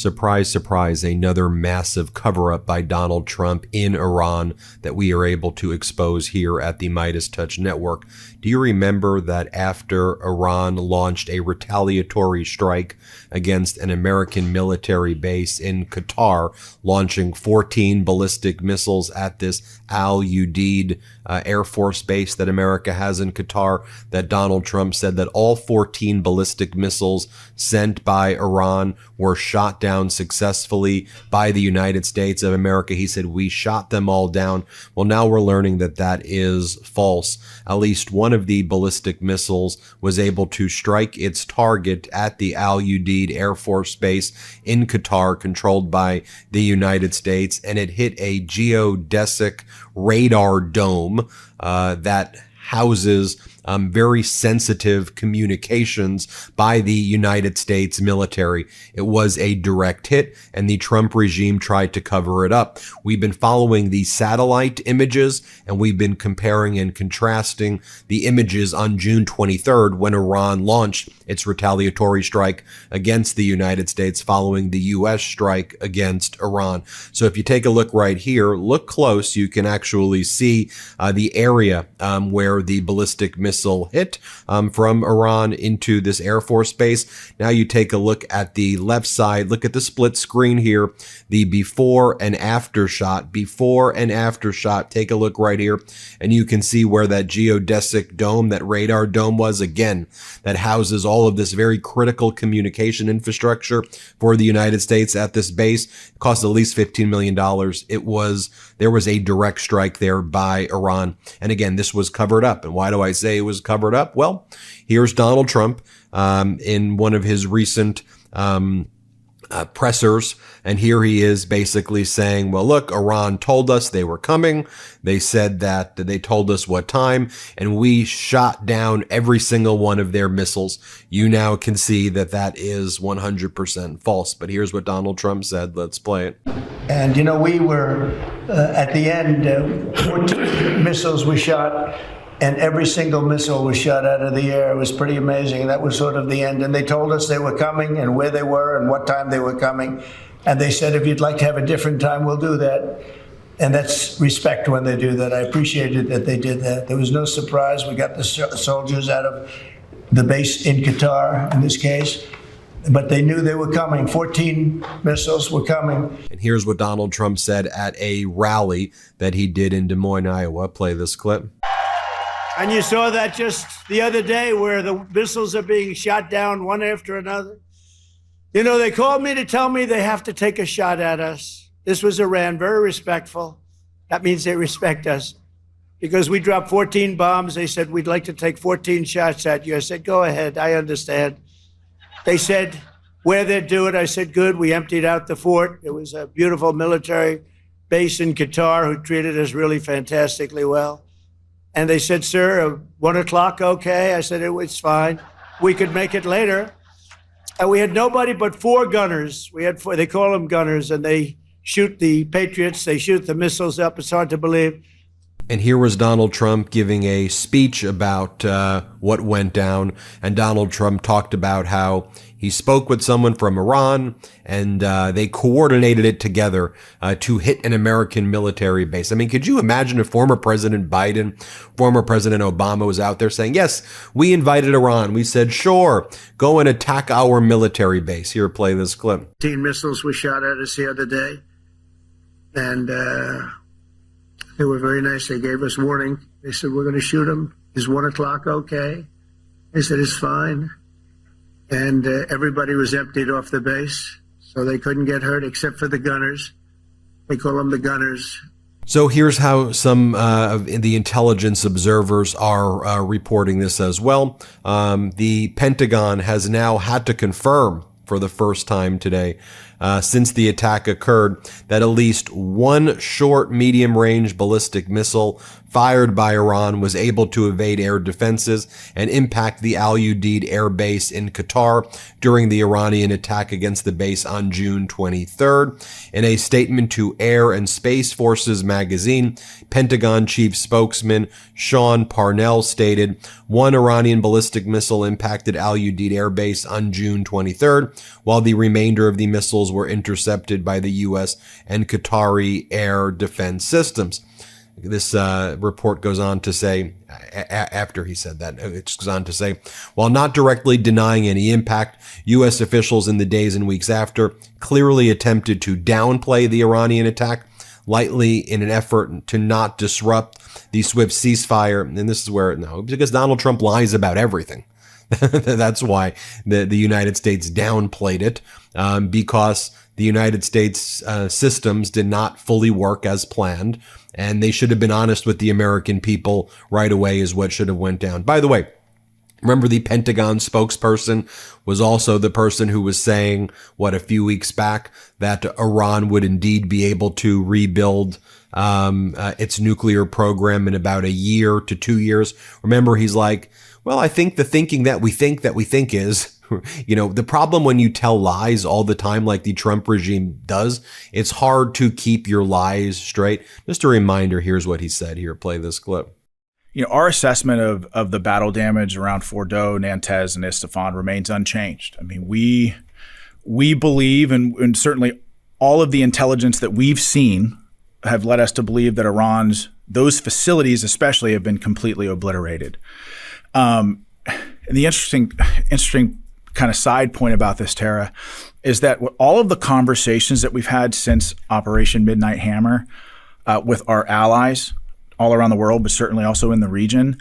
Surprise, surprise, another massive cover-up by Donald Trump in Iran that we are able to expose here at the MeidasTouch Network. Do you remember that after Iran launched a retaliatory strike against an American military base in Qatar, launching 14 ballistic missiles at this Al Udeid Air Force base that America has in Qatar, that Donald Trump said that all 14 ballistic missiles sent by Iran were shot down successfully by the United States of America? He said, we shot them all down. Well, now we're learning that that is false. At least one of the ballistic missiles was able to strike its target at the Al Udeid Air Force Base in Qatar, controlled by the United States, and it hit a geodesic radar dome that houses very sensitive communications by the United States military. It was a direct hit, and the Trump regime tried to cover it up. We've been following the satellite images, and we've been comparing and contrasting the images on June 23rd when Iran launched its retaliatory strike against the United States following the U.S. strike against Iran. So if you take a look right here, look close, you can actually see the area where the ballistic missile hit from Iran into this Air Force base. Now you take a look at the left side, look at the split screen here, the before and after shot, take a look right here, and you can see where that geodesic dome, that radar dome was, again, that houses all of this very critical communication infrastructure for the United States at this base. It cost at least $15 million. There was a direct strike there by Iran. And again, this was covered up. And why do I say it was covered up? Well, here's Donald Trump in one of his recent pressers, and here he is basically saying, well, look, Iran told us they were coming. They said that they told us what time, and we shot down every single one of their missiles. You now can see that that is 100% false. But here's what Donald Trump said. Let's play it. And, you know, we were at the end, 14 missiles we shot, and every single missile was shot out of the air. It was pretty amazing. That was sort of the end. And they told us they were coming and where they were and what time they were coming. And they said, if you'd like to have a different time, we'll do that. And that's respect when they do that. I appreciated that they did that. There was no surprise. We got the soldiers out of the base in Qatar, in this case. But they knew they were coming. 14 missiles were coming. And here's what Donald Trump said at a rally that he did in Des Moines, Iowa. Play this clip. And you saw that just the other day where the missiles are being shot down one after another. You know, they called me to tell me they have to take a shot at us. This was Iran, very respectful. That means they respect us. Because we dropped 14 bombs, they said, we'd like to take 14 shots at you. I said, go ahead, I understand. They said, where they'd do it. I said, good, we emptied out the fort. It was a beautiful military base in Qatar who treated us really fantastically well. And they said, sir, 1 o'clock, okay? I said, it's fine. We could make it later. And we had nobody but 4 gunners. We had 4, they call them gunners, and they shoot the Patriots. They shoot the missiles up. It's hard to believe. And here was Donald Trump giving a speech about what went down. And Donald Trump talked about how he spoke with someone from Iran, and they coordinated it together to hit an American military base. I mean, could you imagine if former President Biden, former President Obama was out there saying, yes, we invited Iran. We said, sure, go and attack our military base. Here, play this clip. 15 missiles were shot at us the other day. And they were very nice. They gave us warning. They said, we're going to shoot them. Is 1 o'clock okay? They said, it's fine. And everybody was emptied off the base, so they couldn't get hurt except for the gunners. They call them the gunners. So here's how some of the intelligence observers are reporting this as well. The Pentagon has now had to confirm for the first time today, since the attack occurred, that at least one short medium-range ballistic missile fired by Iran was able to evade air defenses and impact the Al Udeid air base in Qatar during the Iranian attack against the base on June 23rd. In a statement to Air and Space Forces magazine, Pentagon chief spokesman Sean Parnell stated, one Iranian ballistic missile impacted Al Udeid air base on June 23rd, while the remainder of the missiles were intercepted by the U.S. and Qatari air defense systems. This report goes on to say, after he said that, it goes on to say, while not directly denying any impact, U.S. officials in the days and weeks after clearly attempted to downplay the Iranian attack lightly in an effort to not disrupt the swift ceasefire. And this is where, no, because Donald Trump lies about everything. That's why the United States downplayed it, because the United States systems did not fully work as planned. And they should have been honest with the American people right away is what should have went down. By the way, remember the Pentagon spokesperson was also the person who was saying, a few weeks back, that Iran would indeed be able to rebuild its nuclear program in about a year to 2 years. Remember, he's like, well, I think the thinking that we think is, the problem when you tell lies all the time, like the Trump regime does, it's hard to keep your lies straight. Just a reminder, here's what he said here. Play this clip. Our assessment of the battle damage around Fordo, Nantes, and Isfahan remains unchanged. I mean, we believe, and certainly all of the intelligence that we've seen have led us to believe that those facilities especially have been completely obliterated. And the interesting kind of side point about this, Tara, is that all of the conversations that we've had since Operation Midnight Hammer with our allies all around the world, but certainly also in the region,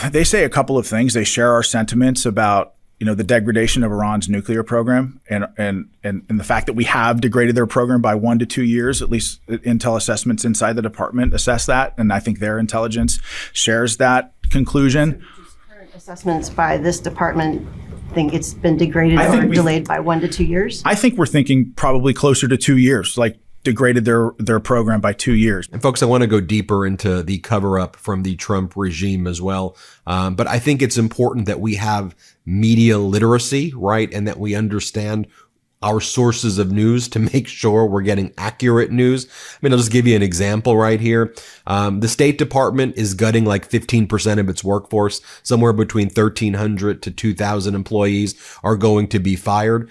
they say a couple of things. They share our sentiments about the degradation of Iran's nuclear program and the fact that we have degraded their program by 1 to 2 years. At least intel assessments inside the department assess that, and I think their intelligence shares that conclusion. Current assessments by this department think it's been degraded or delayed by 1 to 2 years? I think we're thinking probably closer to 2 years, like degraded their program by 2 years. And folks, I want to go deeper into the cover-up from the Trump regime as well. But I think it's important that we have media literacy, right? And that we understand our sources of news to make sure we're getting accurate news. I mean, I'll just give you an example right here. The State Department is gutting like 15% of its workforce. Somewhere between 1,300 to 2,000 employees are going to be fired.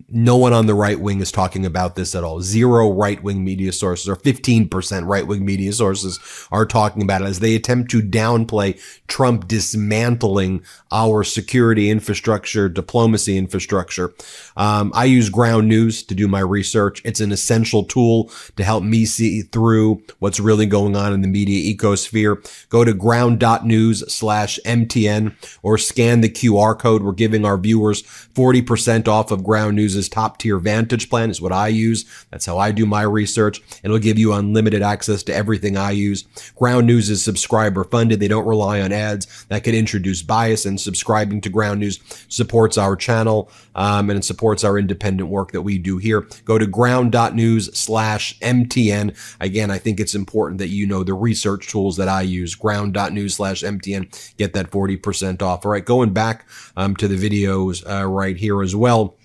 No one on the right wing is talking about this at all. 0 right-wing media sources, or 15% right-wing media sources, are talking about it as they attempt to downplay Trump dismantling our security infrastructure, diplomacy infrastructure. I use Ground News to do my research. It's an essential tool to help me see through what's really going on in the media ecosphere. Go to ground.news/MTN or scan the QR code. We're giving our viewers 40% off of Ground News' top tier Vantage plan is what I use. That's how I do my research. It'll give you unlimited access to everything I use. Ground News is subscriber funded. They don't rely on ads that could introduce bias, and subscribing to Ground News supports our channel and it supports our independent work that we do here. Go to ground.news/MTN. Again, I think it's important that you know the research tools that I use. Ground.news/MTN. Get that 40% off. All right, going back to the videos right here as well.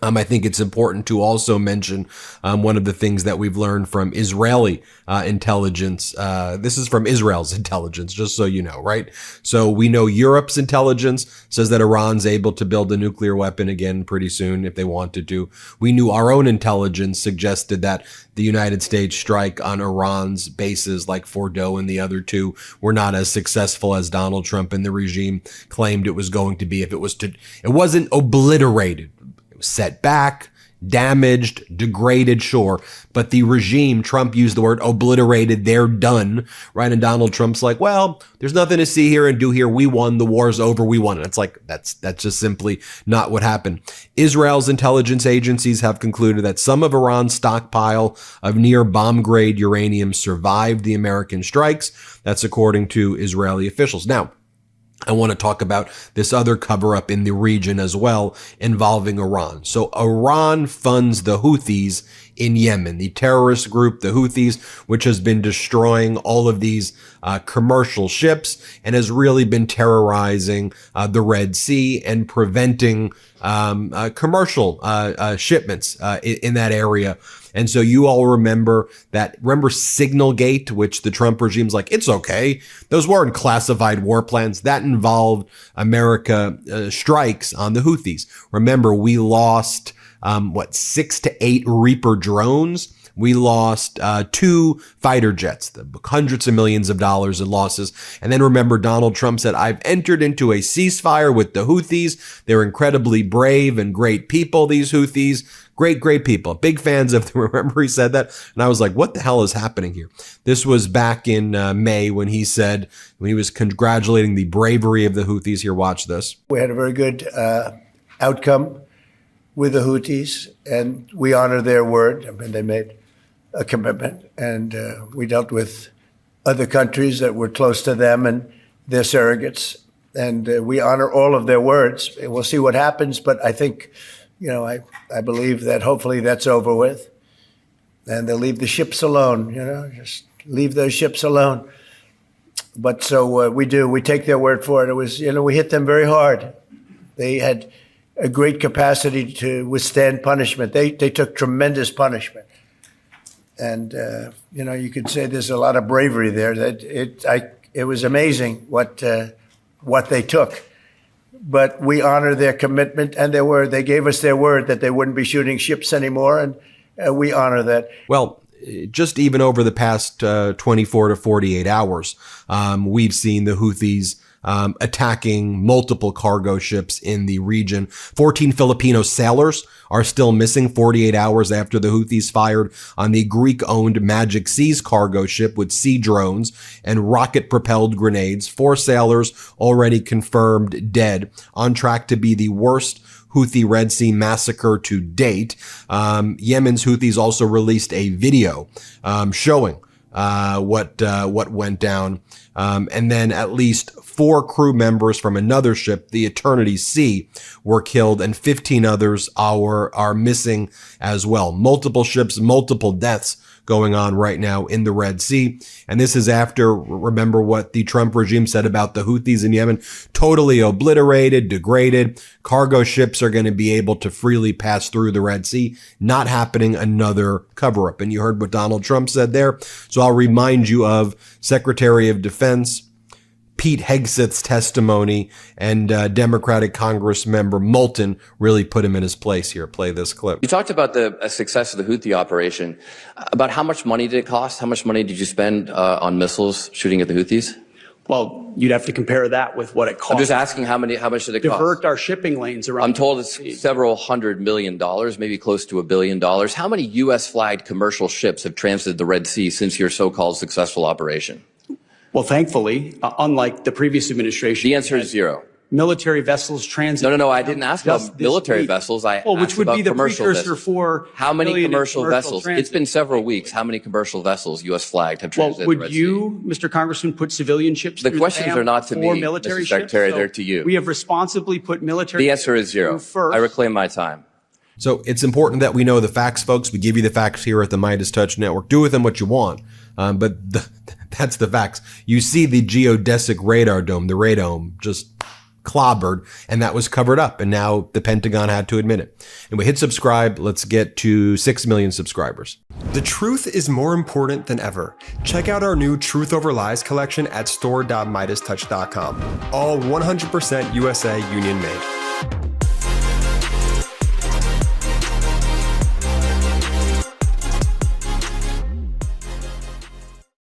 I think it's important to also mention one of the things that we've learned from Israeli intelligence. This is from Israel's intelligence, just so you know, right? So we know Europe's intelligence says that Iran's able to build a nuclear weapon again pretty soon if they wanted to. We knew our own intelligence suggested that the United States strike on Iran's bases like Fordo and the other two were not as successful as Donald Trump and the regime claimed it was going to be. It wasn't obliterated. Set back, damaged, degraded, sure. But the regime, Trump used the word obliterated, they're done, right? And Donald Trump's like, well, there's nothing to see here and do here. We won. The war's over. We won. And it's like, that's just simply not what happened. Israel's intelligence agencies have concluded that some of Iran's stockpile of near bomb-grade uranium survived the American strikes. That's according to Israeli officials. Now, I want to talk about this other cover-up in the region as well involving Iran. So Iran funds the Houthis in Yemen, the terrorist group, the Houthis, which has been destroying all of these commercial ships and has really been terrorizing the Red Sea and preventing commercial shipments in that area. And so you all remember Signalgate, which the Trump regime's like, it's okay. Those weren't classified war plans. That involved America strikes on the Houthis. Remember, we lost 6 to 8 Reaper drones. We lost 2 fighter jets, hundreds of millions of dollars in losses. And then remember, Donald Trump said, I've entered into a ceasefire with the Houthis. They're incredibly brave and great people, these Houthis. Great people. Big fans of them. Remember he said that? And I was like, what the hell is happening here? This was back in May when he was congratulating the bravery of the Houthis. Here, watch this. We had a very good outcome with the Houthis, and we honor their word. I mean, they made a commitment, and we dealt with other countries that were close to them and their surrogates, and we honor all of their words. We'll see what happens, but I think, I believe that hopefully that's over with, and they'll leave the ships alone, just leave those ships alone. But so we do. We take their word for it. It was, we hit them very hard. They had a great capacity to withstand punishment. They took tremendous punishment. And, you could say there's a lot of bravery there. That it was amazing what they took. But we honor their commitment and their word. They gave us their word that they wouldn't be shooting ships anymore, and we honor that. Well, just even over the past 24 to 48 hours, we've seen the Houthis attacking multiple cargo ships in the region. 14 Filipino sailors are still missing 48 hours after the Houthis fired on the Greek-owned Magic Seas cargo ship with sea drones and rocket-propelled grenades. 4 sailors already confirmed dead, on track to be the worst Houthi Red Sea massacre to date. Yemen's Houthis also released a video showing what went down. And then at least 4 crew members from another ship, the Eternity Sea, were killed, and 15 others are missing as well. Multiple ships, multiple deaths going on right now in the Red Sea. And this is after, remember what the Trump regime said about the Houthis in Yemen, totally obliterated, degraded. Cargo ships are going to be able to freely pass through the Red Sea. Not happening, another cover-up. And you heard what Donald Trump said there. So I'll remind you of Secretary of Defense Pete Hegseth's testimony, and Democratic Congress member Moulton really put him in his place here. Play this clip. You talked about the success of the Houthi operation. About how much money did it cost? How much money did you spend on missiles shooting at the Houthis? Well, you'd have to compare that with what it cost. I'm just asking how much did it cost? Divert our shipping lanes around. I'm told it's several $100 million, maybe close to $1 billion. How many U.S. flagged commercial ships have transited the Red Sea since your so-called successful operation? Well, thankfully, unlike the previous administration, the answer is 0. Military vessels transit. No. I didn't ask about military vessels. I asked which would about be the commercial precursor vessels. for how many commercial vessels? Transit. It's been several weeks. How many commercial vessels, U.S. flagged, have transited the Red Sea? Would you, Mr. Congressman, put civilian ships? The questions are not to me, military Mr. Secretary. ships? They're to you. We have responsibly put military. The answer is 0. First. I reclaim my time. So it's important that we know the facts, folks. We give you the facts here at the MeidasTouch Network. Do with them what you want. But that's the facts. You see the geodesic radar dome, the radome, just clobbered, and that was covered up. And now the Pentagon had to admit it. And we hit subscribe. Let's get to 6 million subscribers. The truth is more important than ever. Check out our new Truth Over Lies collection at store.meidastouch.com. All 100% USA union made.